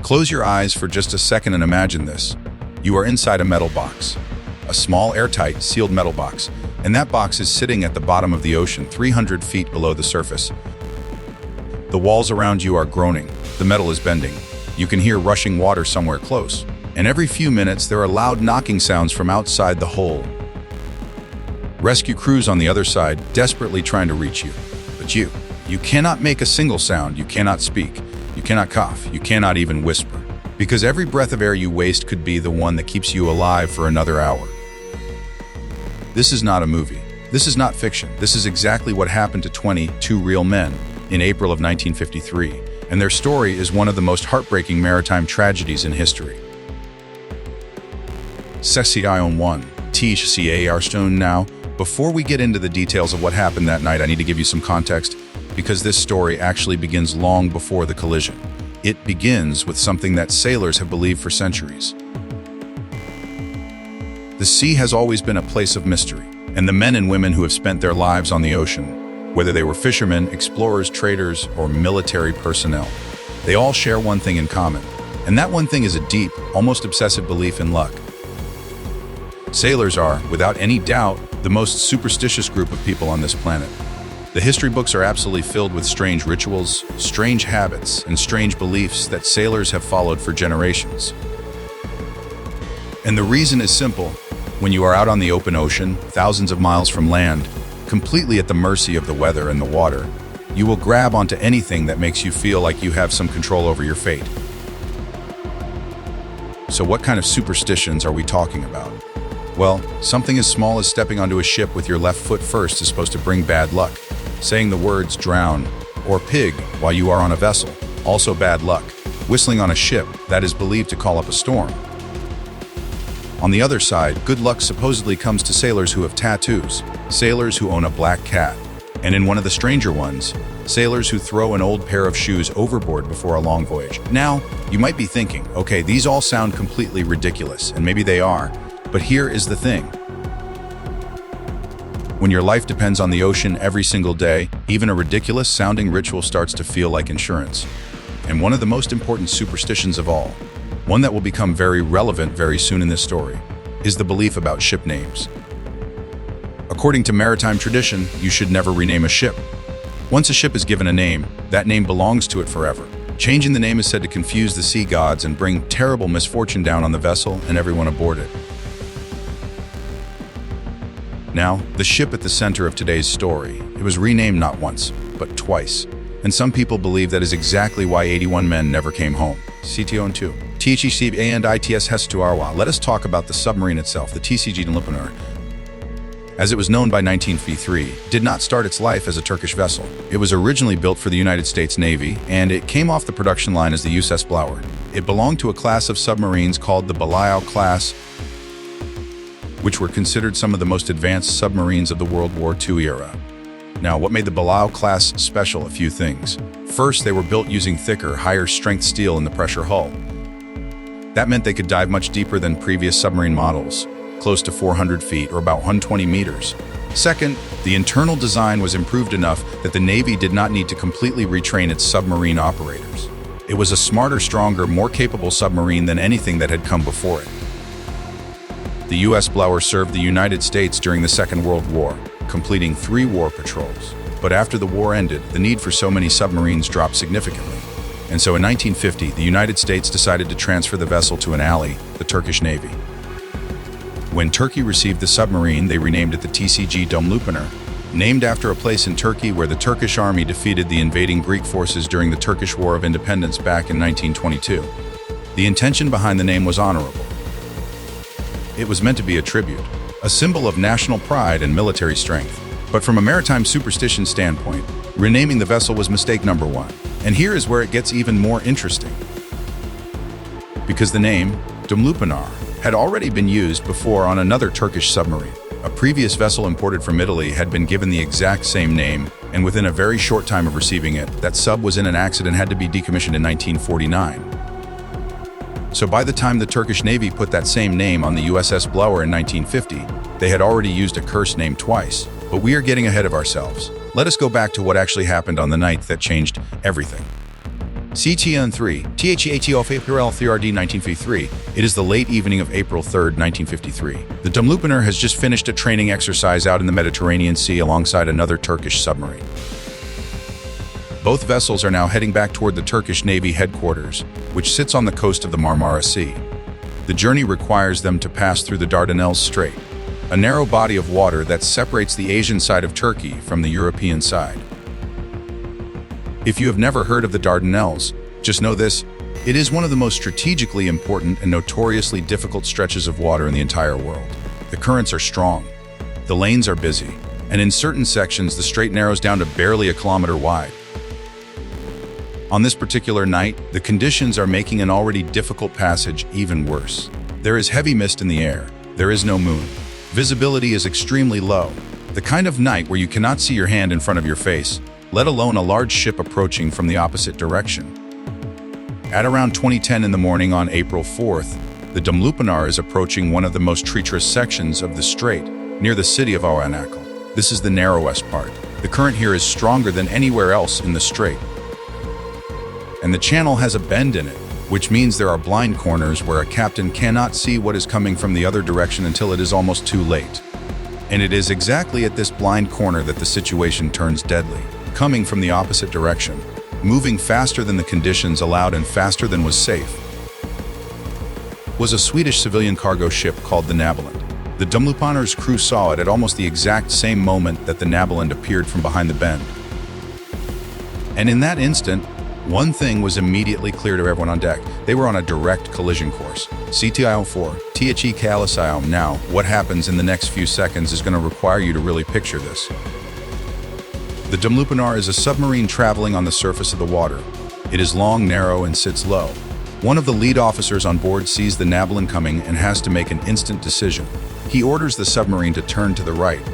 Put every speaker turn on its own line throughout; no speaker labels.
Close your eyes for just a second and imagine this. You are inside a metal box, a small, airtight, sealed metal box, and that box is sitting at the bottom of the ocean, 300 feet below the surface. The walls around you are groaning. The metal is bending. You can hear rushing water somewhere close. And every few minutes, there are loud knocking sounds from outside the hole. Rescue crews on the other side, desperately trying to reach you. But you cannot make a single sound. You cannot speak. You cannot cough. You cannot even whisper. Because every breath of air you waste could be the one that keeps you alive for another hour. This is not a movie. This is not fiction. This is exactly what happened to 22 real men in April of 1953. And their story is one of the most heartbreaking maritime tragedies in history. Session 1. TCAR now. Before we get into the details of what happened that night, I need to give you some context because this story actually begins long before the collision. It begins with something that sailors have believed for centuries. The sea has always been a place of mystery, and the men and women who have spent their lives on the ocean, whether they were fishermen, explorers, traders, or military personnel, they all share one thing in common, and that one thing is a deep, almost obsessive belief in luck. Sailors are, without any doubt, the most superstitious group of people on this planet. The history books are absolutely filled with strange rituals, strange habits, and strange beliefs that sailors have followed for generations. And the reason is simple. When you are out on the open ocean, thousands of miles from land, completely at the mercy of the weather and the water, you will grab onto anything that makes you feel like you have some control over your fate. So what kind of superstitions are we talking about? Well, something as small as stepping onto a ship with your left foot first is supposed to bring bad luck. Saying the words drown or pig while you are on a vessel, also bad luck. Whistling on a ship, that is believed to call up a storm. On the other side, good luck supposedly comes to sailors who have tattoos, sailors who own a black cat, and in one of the stranger ones, sailors who throw an old pair of shoes overboard before a long voyage. Now, you might be thinking, okay, these all sound completely ridiculous, and maybe they are, but here is the thing. When your life depends on the ocean every single day, even a ridiculous-sounding ritual starts to feel like insurance. And one of the most important superstitions of all, one that will become very relevant very soon in this story, is the belief about ship names. According to maritime tradition, you should never rename a ship. Once a ship is given a name, that name belongs to it forever. Changing the name is said to confuse the sea gods and bring terrible misfortune down on the vessel and everyone aboard it. Now, the ship at the center of today's story, it was renamed not once, but twice. And some people believe that is exactly why 81 men never came home. CTO 2. THC and ITS Hestuarwa. Let us talk about the submarine itself, the TCG Dumlupanar. As it was known by 1953, did not start its life as a Turkish vessel. It was originally built for the United States Navy, and it came off the production line as the USS Blower. It belonged to a class of submarines called the Balao class, which were considered some of the most advanced submarines of the World War II era. Now, what made the Balao class special? A few things. First, they were built using thicker, higher-strength steel in the pressure hull. That meant they could dive much deeper than previous submarine models, close to 400 feet or about 120 meters. Second, the internal design was improved enough that the Navy did not need to completely retrain its submarine operators. It was a smarter, stronger, more capable submarine than anything that had come before it. The U.S. Blower served the United States during the Second World War, completing 3 war patrols. But after the war ended, the need for so many submarines dropped significantly. And so in 1950, the United States decided to transfer the vessel to an ally, the Turkish Navy. When Turkey received the submarine, they renamed it the TCG Dumlupanar, named after a place in Turkey where the Turkish army defeated the invading Greek forces during the Turkish War of Independence back in 1922. The intention behind the name was honorable. It was meant to be a tribute, a symbol of national pride and military strength. But from a maritime superstition standpoint, renaming the vessel was mistake number 1. And here is where it gets even more interesting. Because the name, Dumlupanar, had already been used before on another Turkish submarine. A previous vessel imported from Italy had been given the exact same name, and within a very short time of receiving it, that sub was in an accident and had to be decommissioned in 1949. So by the time the Turkish Navy put that same name on the USS Blower in 1950, they had already used a cursed name twice. But we are getting ahead of ourselves. Let us go back to what actually happened on the night that changed everything. CTN3, THEATOF April 3RD 1953. It is the late evening of April 3, 1953. The Dumlupaner has just finished a training exercise out in the Mediterranean Sea alongside another Turkish submarine. Both vessels are now heading back toward the Turkish Navy headquarters, which sits on the coast of the Marmara Sea. The journey requires them to pass through the Dardanelles Strait, a narrow body of water that separates the Asian side of Turkey from the European side. If you have never heard of the Dardanelles, just know this: it is one of the most strategically important and notoriously difficult stretches of water in the entire world. The currents are strong, the lanes are busy, and in certain sections the strait narrows down to barely a kilometer wide. On this particular night, the conditions are making an already difficult passage even worse. There is heavy mist in the air, there is no moon. Visibility is extremely low, the kind of night where you cannot see your hand in front of your face, let alone a large ship approaching from the opposite direction. At around 20:10 in the morning on April 4th, the Dumlupaner is approaching one of the most treacherous sections of the strait, near the city of Oanakal. This is the narrowest part. The current here is stronger than anywhere else in the strait. And the channel has a bend in it, which means there are blind corners where a captain cannot see what is coming from the other direction until it is almost too late. And it is exactly at this blind corner that the situation turns deadly. Coming from the opposite direction, moving faster than the conditions allowed and faster than was safe, was a Swedish civilian cargo ship called the Nabaland. The Dumlupaner's crew saw it at almost the exact same moment that the Nabaland appeared from behind the bend. And in that instant, one thing was immediately clear to everyone on deck. They were on a direct collision course. CTIO4, THE Calisio. Now, what happens in the next few seconds is going to require you to really picture this. The Dumlupaner is a submarine traveling on the surface of the water. It is long, narrow, and sits low. One of the lead officers on board sees the Nabaland coming and has to make an instant decision. He orders the submarine to turn to the right.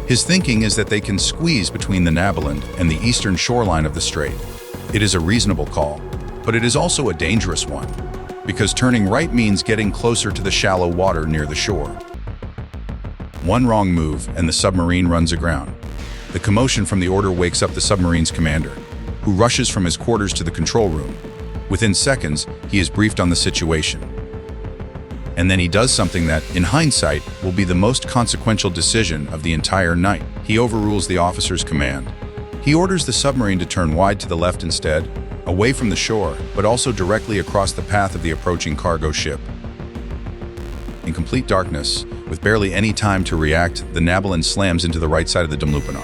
His thinking is that they can squeeze between the Nabaland and the eastern shoreline of the strait. It is a reasonable call, but it is also a dangerous one, because turning right means getting closer to the shallow water near the shore. One wrong move and the submarine runs aground. The commotion from the order wakes up the submarine's commander, who rushes from his quarters to the control room. Within seconds, he is briefed on the situation. And then he does something that, in hindsight, will be the most consequential decision of the entire night. He overrules the officer's command. He orders the submarine to turn wide to the left instead, away from the shore, but also directly across the path of the approaching cargo ship. In complete darkness, with barely any time to react, the Nabaland slams into the right side of the Dumlupaner.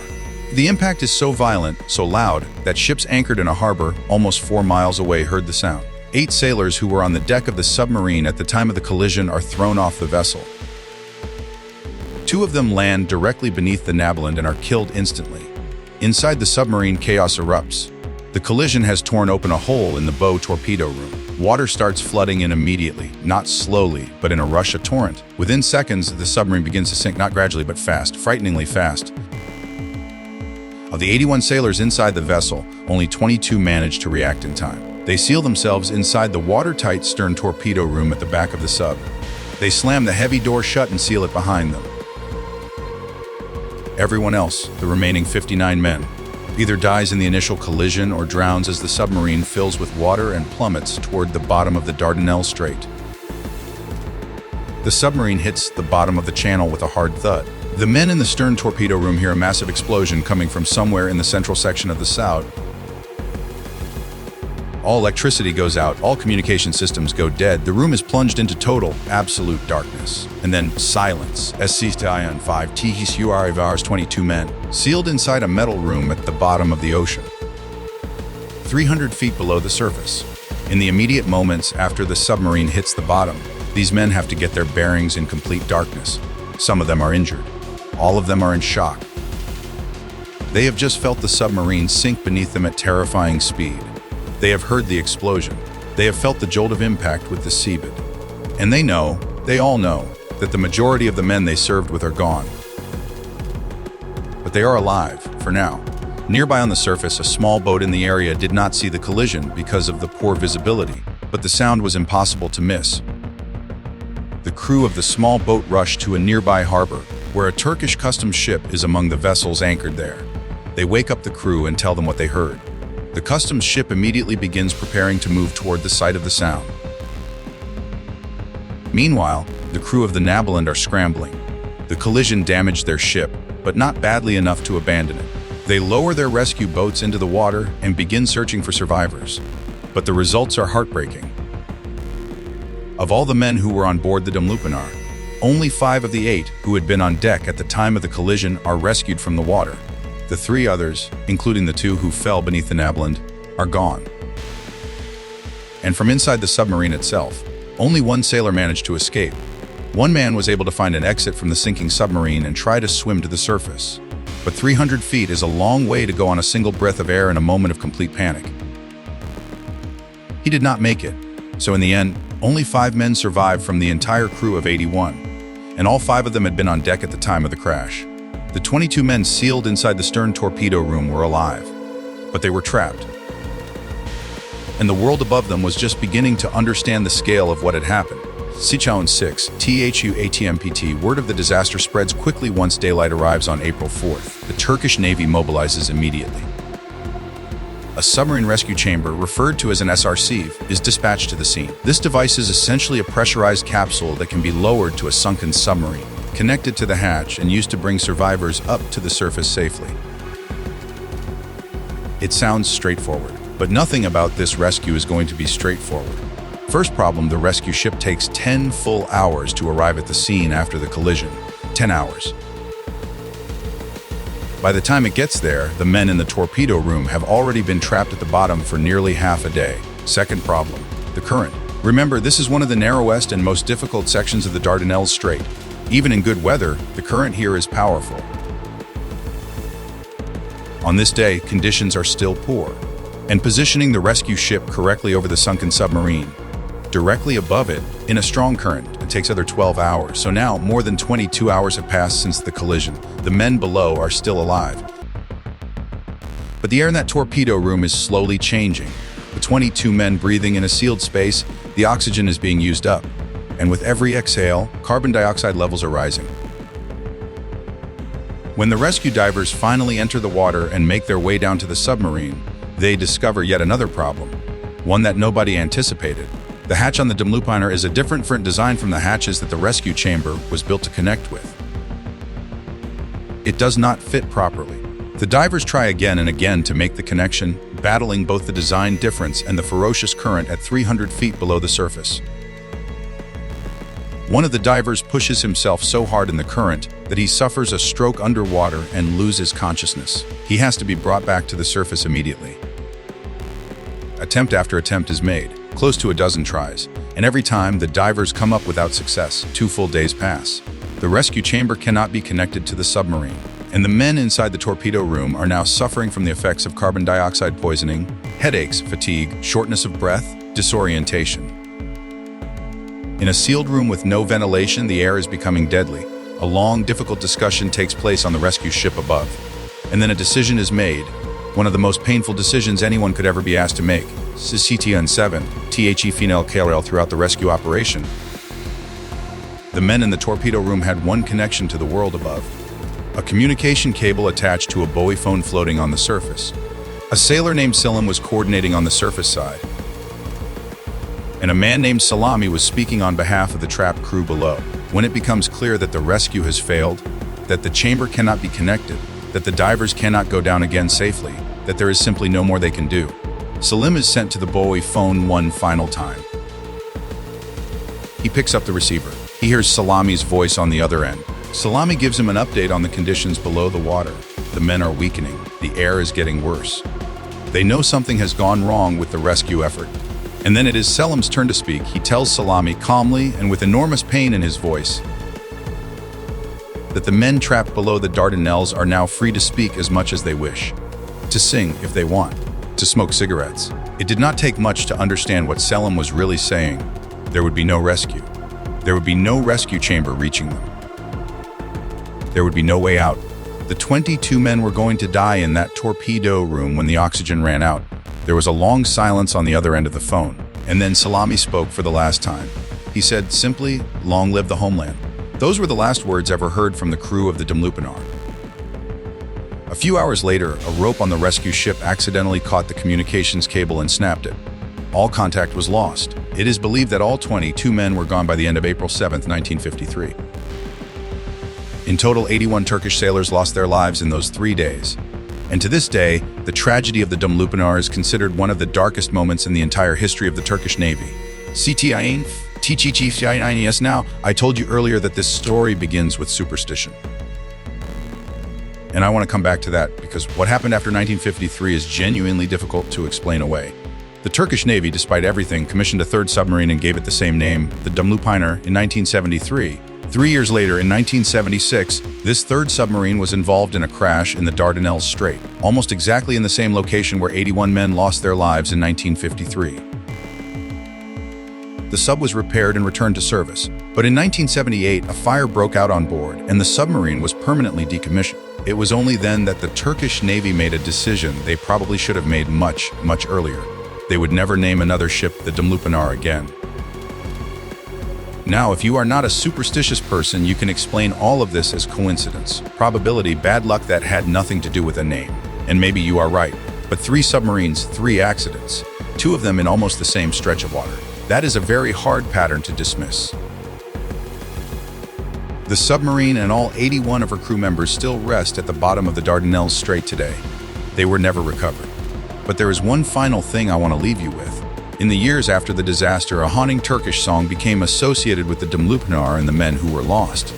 The impact is so violent, so loud, that ships anchored in a harbor almost 4 miles away heard the sound. 8 sailors who were on the deck of the submarine at the time of the collision are thrown off the vessel. 2 of them land directly beneath the Nabaland and are killed instantly. Inside the submarine, chaos erupts. The collision has torn open a hole in the bow torpedo room. Water starts flooding in immediately, not slowly, but in a rush, a torrent. Within seconds, the submarine begins to sink, not gradually, but fast, frighteningly fast. Of the 81 sailors inside the vessel, only 22 manage to react in time. They seal themselves inside the watertight stern torpedo room at the back of the sub. They slam the heavy door shut and seal it behind them. Everyone else, the remaining 59 men, either dies in the initial collision or drowns as the submarine fills with water and plummets toward the bottom of the Dardanelles Strait. The submarine hits the bottom of the channel with a hard thud. The men in the stern torpedo room hear a massive explosion coming from somewhere in the central section of the south. All electricity goes out, all communication systems go dead. The room is plunged into total, absolute darkness. And then silence. SCTIN 5 THURIVARS 22 men, sealed inside a metal room at the bottom of the ocean, 300 feet below the surface. In the immediate moments after the submarine hits the bottom, these men have to get their bearings in complete darkness. Some of them are injured. All of them are in shock. They have just felt the submarine sink beneath them at terrifying speed. They have heard the explosion. They have felt the jolt of impact with the seabed. And they all know, that the majority of the men they served with are gone. But they are alive, for now. Nearby on the surface, a small boat in the area did not see the collision because of the poor visibility, but the sound was impossible to miss. The crew of the small boat rushed to a nearby harbor, where a Turkish customs ship is among the vessels anchored there. They wake up the crew and tell them what they heard. The The customs ship immediately begins preparing to move toward the site of the sound. Meanwhile, the crew of the Nabaland are scrambling. The collision damaged their ship, but not badly enough to abandon it. They lower their rescue boats into the water and begin searching for survivors. But the results are heartbreaking. Of all the men who were on board the Dumlupinar, only 5 of the 8 who had been on deck at the time of the collision are rescued from the water. The 3 others, including the 2 who fell beneath the Nabaland, are gone. And from inside the submarine itself, only 1 sailor managed to escape. 1 man was able to find an exit from the sinking submarine and try to swim to the surface. But 300 feet is a long way to go on a single breath of air in a moment of complete panic. He did not make it, so in the end, only 5 men survived from the entire crew of 81, and all 5 of them had been on deck at the time of the crash. The 22 men sealed inside the stern torpedo room were alive, but they were trapped. And the world above them was just beginning to understand the scale of what had happened. Sichaon 6, THUATMPT, word of the disaster spreads quickly once daylight arrives on April 4th. The Turkish Navy mobilizes immediately. A submarine rescue chamber, referred to as an SRC, is dispatched to the scene. This device is essentially a pressurized capsule that can be lowered to a sunken submarine, connected to the hatch and used to bring survivors up to the surface safely. It sounds straightforward, but nothing about this rescue is going to be straightforward. First problem, the rescue ship takes 10 full hours to arrive at the scene after the collision. 10 hours. By the time it gets there, the men in the torpedo room have already been trapped at the bottom for nearly half a day. Second problem, the current. Remember, this is one of the narrowest and most difficult sections of the Dardanelles Strait. Even in good weather, the current here is powerful. On this day, conditions are still poor, and positioning the rescue ship correctly over the sunken submarine, directly above it, in a strong current, it takes other 12 hours. So now, more than 22 hours have passed since the collision. The men below are still alive. But the air in that torpedo room is slowly changing. With 22 men breathing in a sealed space, the oxygen is being used up. And with every exhale, carbon dioxide levels are rising. When the rescue divers finally enter the water and make their way down to the submarine, they discover yet another problem, one that nobody anticipated. The hatch on the Dumlupinar is a different design from the hatches that the rescue chamber was built to connect with. It does not fit properly. The divers try again and again to make the connection, battling both the design difference and the ferocious current at 300 feet below the surface. One of the divers pushes himself so hard in the current that he suffers a stroke underwater and loses consciousness. He has to be brought back to the surface immediately. Attempt after attempt is made, close to a dozen tries, and every time the divers come up without success. 2 full days pass. The rescue chamber cannot be connected to the submarine, and the men inside the torpedo room are now suffering from the effects of carbon dioxide poisoning, headaches, fatigue, shortness of breath, disorientation. In a sealed room with no ventilation, the air is becoming deadly. A long, difficult discussion takes place on the rescue ship above, and then a decision is made, one of the most painful decisions anyone could ever be asked to make. CTN 7, THE Final KRL throughout the rescue operation. The men in the torpedo room had one connection to the world above, a communication cable attached to a buoy phone floating on the surface. A sailor named Selim was coordinating on the surface side, and a man named Salami was speaking on behalf of the trapped crew below. When it becomes clear that the rescue has failed, that the chamber cannot be connected, that the divers cannot go down again safely, that there is simply no more they can do, Salim is sent to the buoy phone one final time. He picks up the receiver. He hears Salami's voice on the other end. Salami gives him an update on the conditions below the water. The men are weakening. The air is getting worse. They know something has gone wrong with the rescue effort. And then it is Selim's turn to speak. He tells Salami calmly and with enormous pain in his voice that the men trapped below the Dardanelles are now free to speak as much as they wish, to sing if they want, to smoke cigarettes. It did not take much to understand what Selim was really saying. There would be no rescue. There would be no rescue chamber reaching them. There would be no way out. The 22 men were going to die in that torpedo room when the oxygen ran out. There was a long silence on the other end of the phone, and then Salami spoke for the last time. He said simply, "Long live the homeland." Those were the last words ever heard from the crew of the Dumlupinar. A few hours later, a rope on the rescue ship accidentally caught the communications cable and snapped it. All contact was lost. It is believed that all 22 men were gone by the end of April 7, 1953. In total, 81 Turkish sailors lost their lives in those 3 days. And to this day, the tragedy of the Dumlupinar is considered one of the darkest moments in the entire history of the Turkish Navy. Now, I told you earlier that this story begins with superstition. And I want to come back to that because what happened after 1953 is genuinely difficult to explain away. The Turkish Navy, despite everything, commissioned a third submarine and gave it the same name, the Dumlupinar, in 1973. 3 years later, in 1976, this third submarine was involved in a crash in the Dardanelles Strait, almost exactly in the same location where 81 men lost their lives in 1953. The sub was repaired and returned to service, but in 1978, a fire broke out on board and the submarine was permanently decommissioned. It was only then that the Turkish Navy made a decision they probably should have made much earlier. They would never name another ship the Dumlupinar again. Now, if you are not a superstitious person, you can explain all of this as coincidence, probability, bad luck that had nothing to do with a name. And maybe you are right, but 3 submarines, 3 accidents, 2 of them in almost the same stretch of water. That is a very hard pattern to dismiss. The submarine and all 81 of her crew members still rest at the bottom of the Dardanelles Strait today. They were never recovered. But there is one final thing I want to leave you with. In the years after the disaster, a haunting Turkish song became associated with the Dumlupinar and the men who were lost.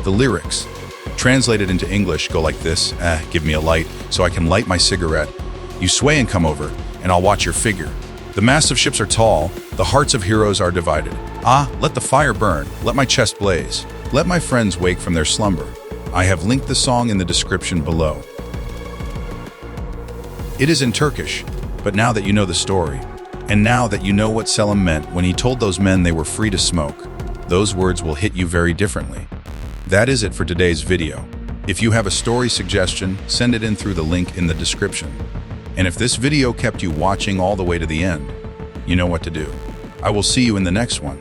The lyrics, translated into English, go like this: give me a light so I can light my cigarette. You sway and come over, and I'll watch your figure. The masts of ships are tall, the hearts of heroes are divided. Let the fire burn, let my chest blaze. Let my friends wake from their slumber. I have linked the song in the description below. It is in Turkish, but now that you know the story, and now that you know what Selim meant when he told those men they were free to smoke, those words will hit you very differently. That is it for today's video. If you have a story suggestion, send it in through the link in the description. And if this video kept you watching all the way to the end, you know what to do. I will see you in the next one.